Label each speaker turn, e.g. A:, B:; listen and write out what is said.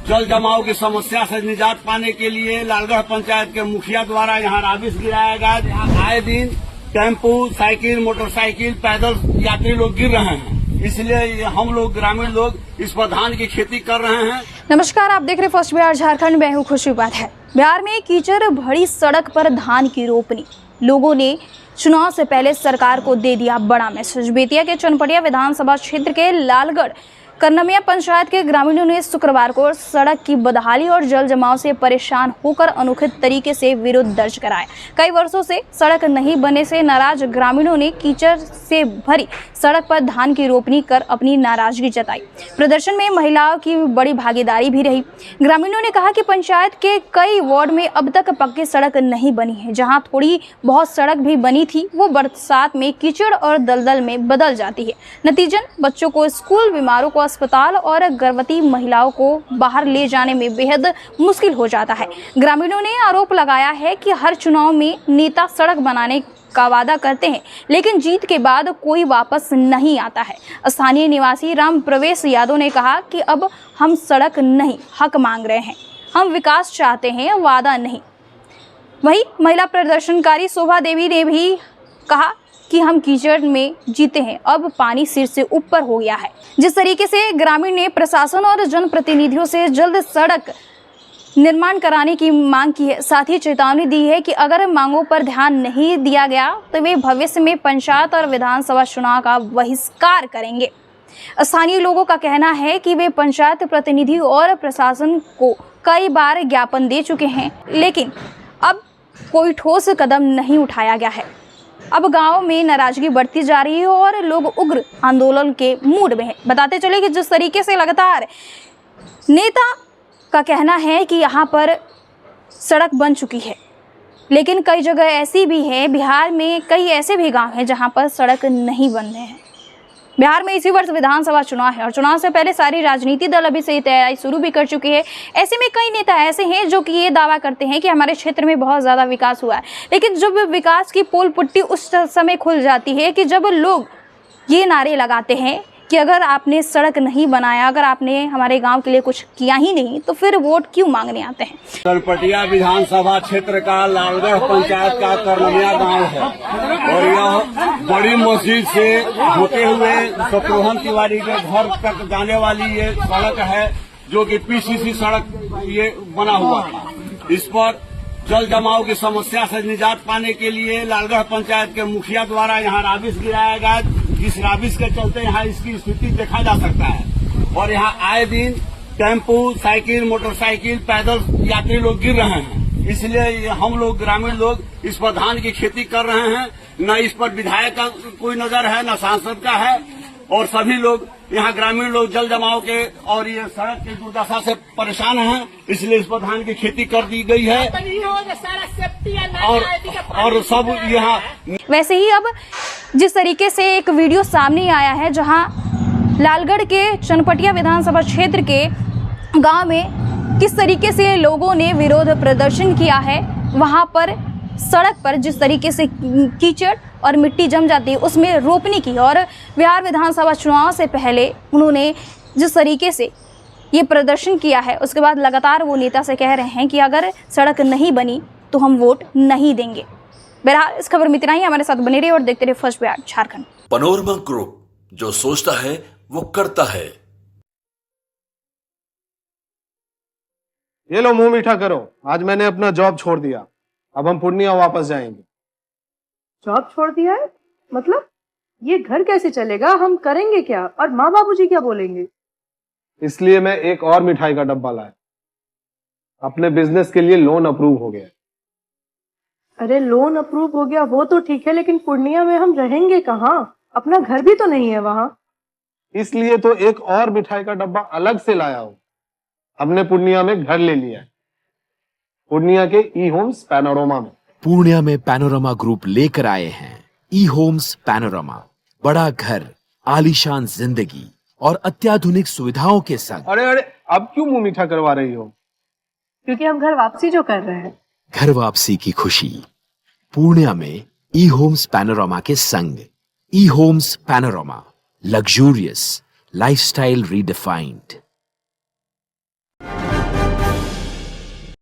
A: जल जमाव की समस्या से निजात पाने के लिए लालगढ़ पंचायत के मुखिया द्वारा यहाँ राबिस गिराया गया। यहाँ आए दिन टेम्पू, साइकिल, मोटरसाइकिल, पैदल यात्री लोग गिर रहे हैं, इसलिए हम लोग ग्रामीण लोग इस पर धान की खेती कर रहे हैं।
B: नमस्कार, आप देख रहे फर्स्ट बिहार झारखंड। मैं हूँ खुशी बात है। बिहार में कीचड़ भरी सड़क पर धान की रोपनी। लोगों ने चुनाव से पहले सरकार को दे दिया बड़ा मैसेज। बेतिया के चनपटिया विधानसभा क्षेत्र के लालगढ़ कन्नमिया पंचायत के ग्रामीणों ने शुक्रवार को सड़क की बदहाली और जल जमाव से परेशान होकर अनोखे तरीके से विरोध दर्ज कराया। कई वर्षों से सड़क नहीं बनने से नाराज ग्रामीणों ने कीचड़ से भरी सड़क पर धान की रोपनी कर अपनी नाराजगी जताई। प्रदर्शन में महिलाओं की बड़ी भागीदारी भी रही। ग्रामीणों ने कहा कि पंचायत के कई वार्ड में अब तक पक्की सड़क नहीं बनी है। जहां थोड़ी बहुत सड़क भी बनी थी, वो बरसात में कीचड़ और दलदल में बदल जाती है। नतीजन बच्चों को स्कूल, बीमारों को अस्पताल और गर्भवती महिलाओं को बाहर ले जाने में बेहद मुश्किल हो जाता है। ग्रामीणों ने आरोप लगाया है कि हर चुनाव में नेता सड़क बनाने का वादा करते हैं, लेकिन जीत के बाद कोई वापस नहीं आता है। स्थानीय निवासी राम प्रवेश यादव ने कहा कि अब हम सड़क नहीं, हक मांग रहे हैं। हम विकास चाहते हैं, वादा नहीं। वहीं महिला प्रदर्शनकारी शोभा देवी ने भी कहा कि हम कीचड़ में जीते हैं, अब पानी सिर से ऊपर हो गया है। जिस तरीके से ग्रामीण ने प्रशासन और जनप्रतिनिधियों से जल्द सड़क निर्माण कराने की मांग की है, साथ ही चेतावनी दी है कि अगर मांगों पर ध्यान नहीं दिया गया तो वे भविष्य में पंचायत और विधानसभा चुनाव का बहिष्कार करेंगे। स्थानीय लोगों का कहना है कि वे पंचायत प्रतिनिधि और प्रशासन को कई बार ज्ञापन दे चुके हैं, लेकिन अब कोई ठोस कदम नहीं उठाया गया है। अब गांव में नाराजगी बढ़ती जा रही है और लोग उग्र आंदोलन के मूड में हैं। बताते चले कि जिस तरीके से लगातार नेता का कहना है कि यहाँ पर सड़क बन चुकी है, लेकिन कई जगह ऐसी भी है, बिहार में कई ऐसे भी गांव हैं जहाँ पर सड़क नहीं बन रहे हैं। बिहार में इसी वर्ष विधानसभा चुनाव है और चुनाव से पहले सारी राजनीति दल अभी से तैयारी शुरू भी कर चुकी है। ऐसे में कई नेता ऐसे हैं जो कि ये दावा करते हैं कि हमारे क्षेत्र में बहुत ज़्यादा विकास हुआ है, लेकिन जब विकास की पोल पुट्टी उस समय खुल जाती है कि जब लोग ये नारे लगाते हैं कि अगर आपने सड़क नहीं बनाया, अगर आपने हमारे गांव के लिए कुछ किया ही नहीं, तो फिर वोट क्यों मांगने आते हैं।
A: चनपटिया विधानसभा क्षेत्र का लालगढ़ पंचायत का कन्नमिया गांव है और यह बड़ी मस्जिद से होते हुए शत्रुघ्न तिवारी के घर तक जाने वाली ये सड़क है, जो कि पीसीसी सड़क ये बना हुआ था। इस पर जल जमाव की समस्या से निजात पाने के लिए लालगढ़ पंचायत के मुखिया द्वारा यहाँ राबिस गिराया गया। इस राबिस के चलते यहाँ इसकी स्थिति देखा जा सकता है और यहाँ आए दिन टेम्पू, साइकिल, मोटरसाइकिल, पैदल यात्री लोग गिर रहे हैं, इसलिए हम लोग ग्रामीण लोग इस पर धान की खेती कर रहे हैं। न इस पर विधायक का कोई नजर है, न सांसद का है, और सभी लोग यहाँ ग्रामीण लोग जल जमाव के और ये सड़क की दुर्दशा से परेशान हैं, इसलिए इस पर धान की खेती कर दी गई है। और सब यहाँ
B: वैसे ही अब जिस तरीके से एक वीडियो सामने आया है जहां लालगढ़ के चनपटिया विधानसभा क्षेत्र के गांव में किस तरीके से लोगों ने विरोध प्रदर्शन किया है, वहां पर सड़क पर जिस तरीके से कीचड़ और मिट्टी जम जाती है उसमें रोपनी की, और बिहार विधानसभा चुनाव से पहले उन्होंने जिस तरीके से ये प्रदर्शन किया है, उसके बाद लगातार वो नेता से कह रहे हैं कि अगर सड़क नहीं बनी तो हम वोट नहीं देंगे। बहरहाल इस खबर में इतना ही। हमारे साथ बने रहिए और देखते रहिए first Bihar Jharkhand.
C: Panorama group, जो सोचता है वो करता है।
D: ये लो, मुंह मीठा करो। आज मैंने अपना जॉब छोड़ दिया, अब हम पूर्णिया वापस जाएंगे।
E: जॉब छोड़ दिया है? मतलब ये घर कैसे चलेगा? हम करेंगे क्या? और माँ बाबूजी क्या बोलेंगे?
D: इसलिए मैं एक और मिठाई का डब्बा लाया। अपने बिजनेस के लिए लोन अप्रूव हो गया।
E: अरे लोन अप्रूव हो गया वो तो ठीक है, लेकिन पूर्णिया में हम रहेंगे कहाँ? अपना घर भी तो नहीं है वहाँ।
D: इसलिए तो एक और मिठाई का डब्बा अलग से लाया हूँ। हमने पूर्णिया में घर ले लिया है, पूर्णिया के ई होम्स पैनोरमा में।
F: पूर्णिया में पैनोरमा ग्रुप लेकर आए हैं ई होम्स पैनोरमा। बड़ा घर, आलीशान जिंदगी और अत्याधुनिक सुविधाओं के संग।
D: अरे अरे, अब क्यों मुंह मीठा करवा रही हो?
E: क्योंकि हम घर वापसी जो कर रहे हैं।
F: घर वापसी की खुशी पूर्णिया में ई होम्स पैनोरमा के संग। ई homes panorama, luxurious lifestyle redefined.